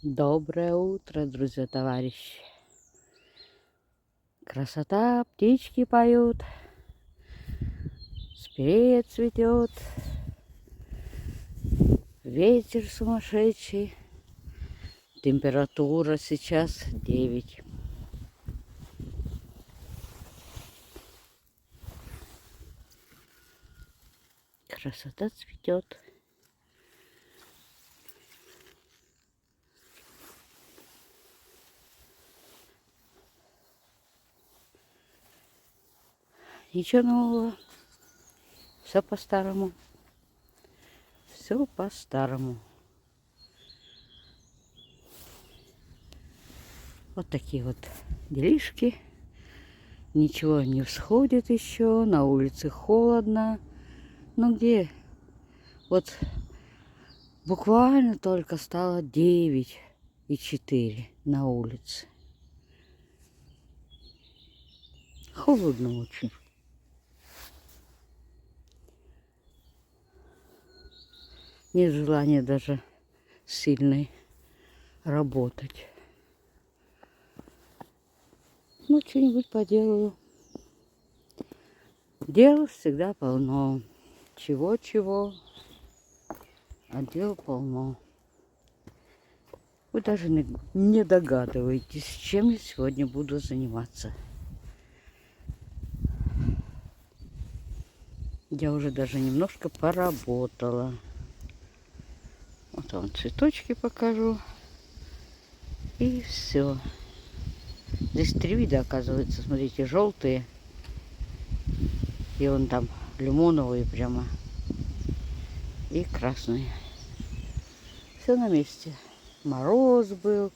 Доброе утро, друзья, товарищи. Красота, птички поют, спирея цветет, ветер сумасшедший. Температура сейчас 9. Красота цветет. Ничего нового. Все по-старому. Все по-старому. Вот такие вот делишки. Ничего не всходит еще. На улице холодно. Ну где? Вот буквально только стало 9:04 на улице. Холодно очень. Нет желания даже сильной работать. Ну, что-нибудь поделаю. Дел всегда полно. Чего-чего, а дел полно. Вы даже не догадываетесь, чем я сегодня буду заниматься. Я уже даже немножко поработала. Вот вам цветочки покажу. И все. Здесь 3 вида, оказывается. Смотрите, желтые. И вон там лимоновые прямо. И красные. Все на месте. Мороз был.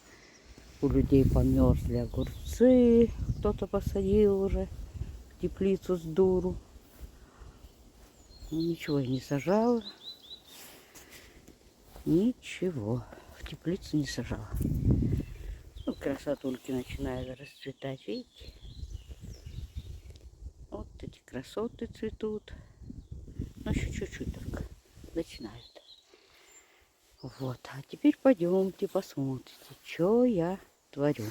У людей померзли огурцы. Кто-то посадил уже в теплицу с дуру. Но ничего я не сажала. Ничего. В теплицу не сажала. Ну, красотульки начинают расцветать, видите? Вот эти красоты цветут. Ну, еще чуть-чуть только начинают. Вот. А теперь пойдемте посмотрите, что я творю.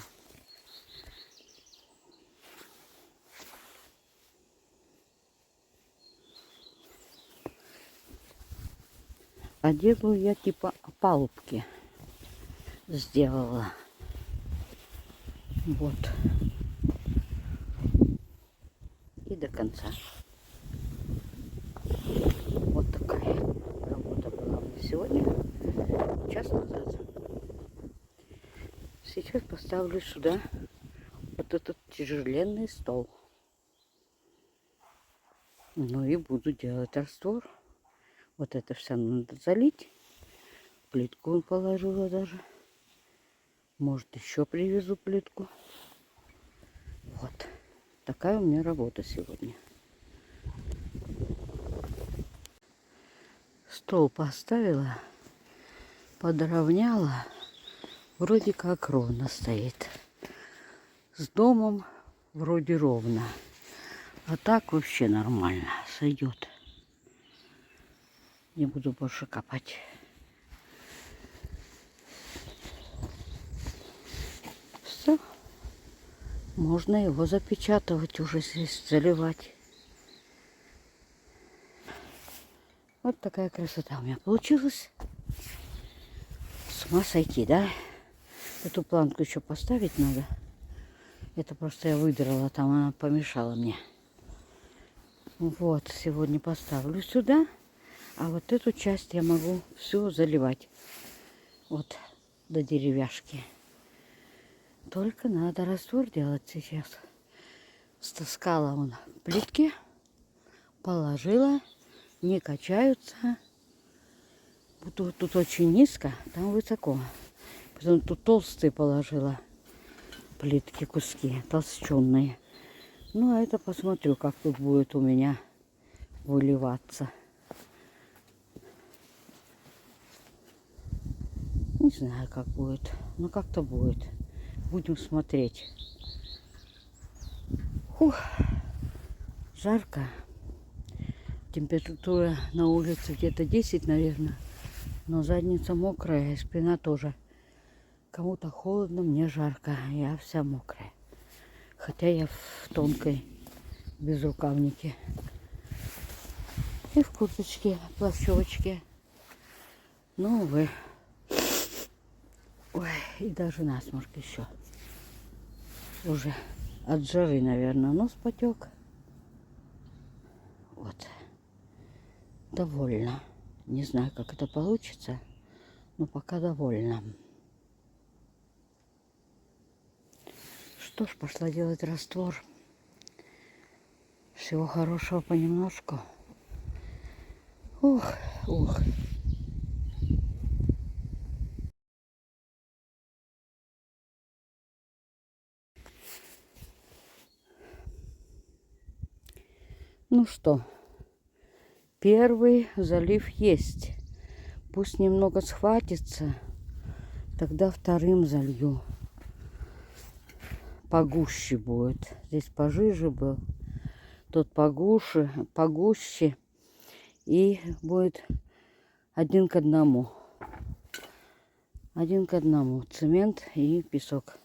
А делаю я типа опалубки. Сделала. Вот. И до конца. Вот такая работа была у меня сегодня. Час назад. Сейчас поставлю сюда вот этот тяжеленный стол. Ну и буду делать раствор. Вот это все надо залить. Плитку положила даже. Может, еще привезу плитку. Вот. Такая у меня работа сегодня. Стол поставила. Подровняла. Вроде как ровно стоит. С домом вроде ровно. А так вообще нормально. Сойдет. Не буду больше копать. Все. Можно его запечатывать уже здесь, заливать. Вот такая красота у меня получилась. С ума сойти, да? Эту планку еще поставить надо. Это просто я выдрала, там она помешала мне. Вот, сегодня поставлю сюда. А вот эту часть я могу всю заливать. Вот, до деревяшки. Только надо раствор делать сейчас. Стаскала он плитки. Положила. Не качаются. Тут очень низко, там высоко. Потом тут толстые положила. Плитки, куски толстенные. Ну, а это посмотрю, как тут будет у меня выливаться. Не знаю, как будет. Но как-то будет. Будем смотреть. Фух, жарко. Температура на улице где-то 10, наверное. Но задница мокрая, и спина тоже Кому-то холодно, мне жарко. Я вся мокрая. Хотя я в тонкой безрукавнике. И в курточке, плащевочке. Ну, увы. Ой, и даже насморк еще. Уже от жары, наверное, нос потек. Вот. Довольна. Не знаю, как это получится, но пока довольна. Что ж, пошла делать раствор. Всего хорошего понемножку. Ух, ух. Ну что, первый залив есть. Пусть немного схватится, тогда вторым залью. Погуще будет. Здесь пожиже был, тот погуще. И будет 1 к 1. 1 к 1. Цемент и песок.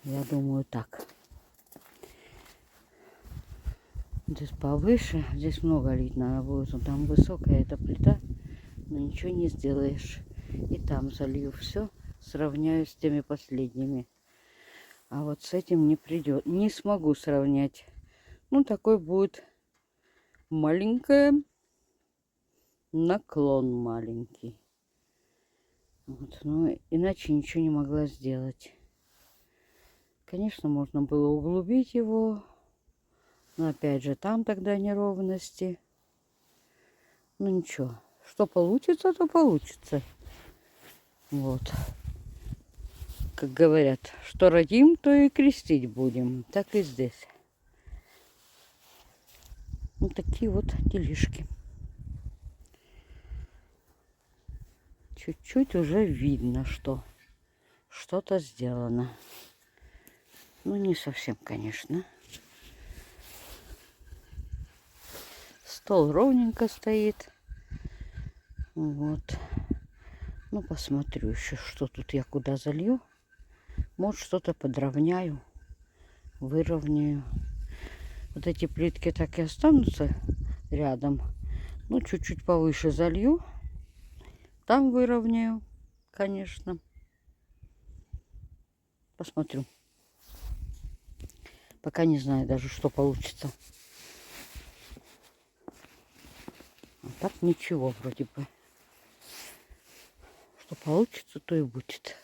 Я думаю, так. Здесь повыше, здесь много лить надо будет. Вот там высокая эта плита, но ничего не сделаешь. И там залью все, сравняю с теми последними. А вот с этим не придет, не смогу сравнять. Ну, такой будет маленькое, наклон маленький. Вот, но иначе ничего не могла сделать. Конечно, можно было углубить его. Но опять же, там тогда неровности. Ну ничего. Что получится, то получится. Вот. Как говорят, что родим, то и крестить будем. Так и здесь. Вот такие вот делишки. Чуть-чуть уже видно, что что-то сделано. Ну, не совсем, конечно. Стол ровненько стоит. Вот. Ну, посмотрю еще, что тут я куда залью. Может, что-то подровняю, выровняю. Вот эти плитки так и останутся рядом. Ну, чуть-чуть повыше залью. Там выровняю, конечно. Посмотрю. Пока не знаю даже, что получится. А так ничего вроде бы. Что получится, то и будет.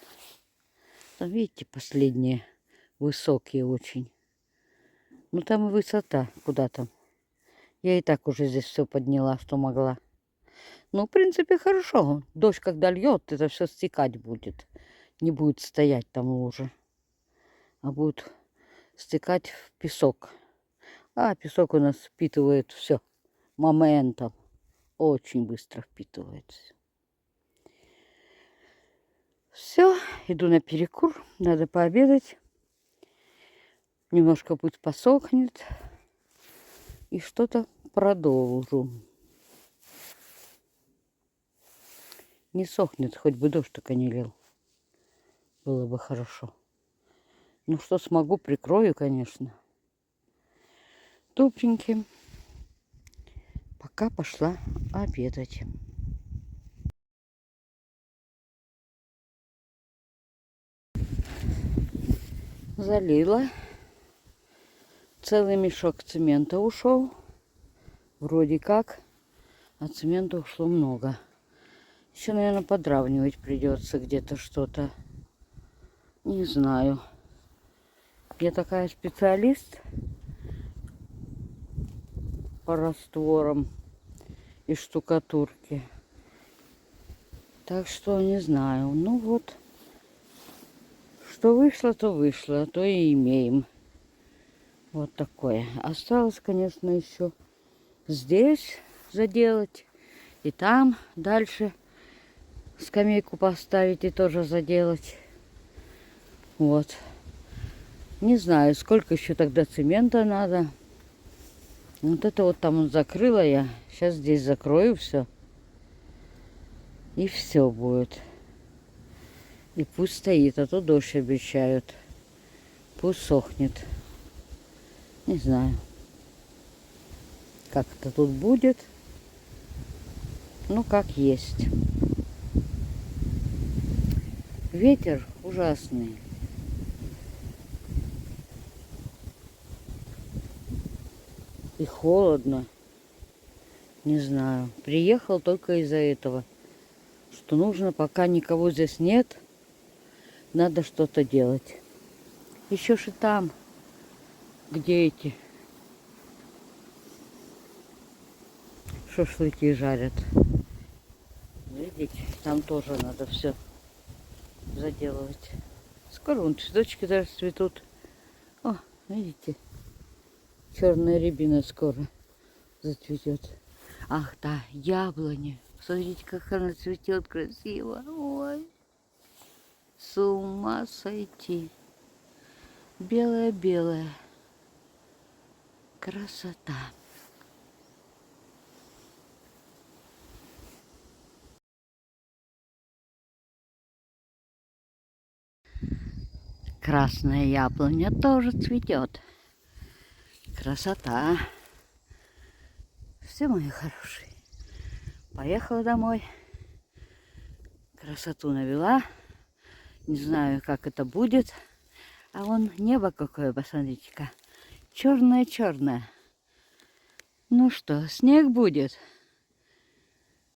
Там, видите, последние высокие очень. Ну, там и высота. Куда там? Я и так уже здесь все подняла, что могла. Ну, в принципе, хорошо. Дождь, когда льет, это все стекать будет. Не будет стоять там лужа. А будет стекать в песок. А песок у нас впитывает все моментом. Очень быстро впитывается. Все, иду на перекур. Надо пообедать. Немножко пусть посохнет. И что-то продолжу. Не сохнет, хоть бы дождь только не лил. Было бы хорошо. Ну, что смогу, прикрою, конечно. Топленьким. Пока пошла обедать. Залила. Целый мешок цемента ушел. Вроде как. А цемента ушло много. Еще, наверное, подравнивать придется где-то что-то. Не знаю. Я такая специалист по растворам и штукатурке. Так что не знаю. Ну вот. Что вышло, то вышло. То и имеем. Вот такое. Осталось, конечно, еще здесь заделать. И там дальше скамейку поставить и тоже заделать. Вот. Не знаю, сколько еще тогда цемента надо. Вот это вот там вот закрыла я. Сейчас здесь закрою все. И все будет. И пусть стоит, а то дождь обещают. Пусть сохнет. Не знаю, как это тут будет. Ну, как есть. Ветер ужасный. И холодно. Не знаю. Приехал только из-за этого. Что нужно, пока никого здесь нет, надо что-то делать. Еще же там, где эти шашлыки жарят. Видите, там тоже надо все заделывать. Скоро вон цветочки даже цветут. О, видите, черная рябина скоро зацветет. Ах да, яблоня. Смотрите, как она цветет красиво. Ой, с ума сойти. Белая-белая. Красота. Красная яблоня тоже цветет. Красота. Все, мои хорошие. Поехала домой. Красоту навела. Не знаю, как это будет. А вон небо какое, посмотрите-ка. Черное-черное. Ну что, снег будет?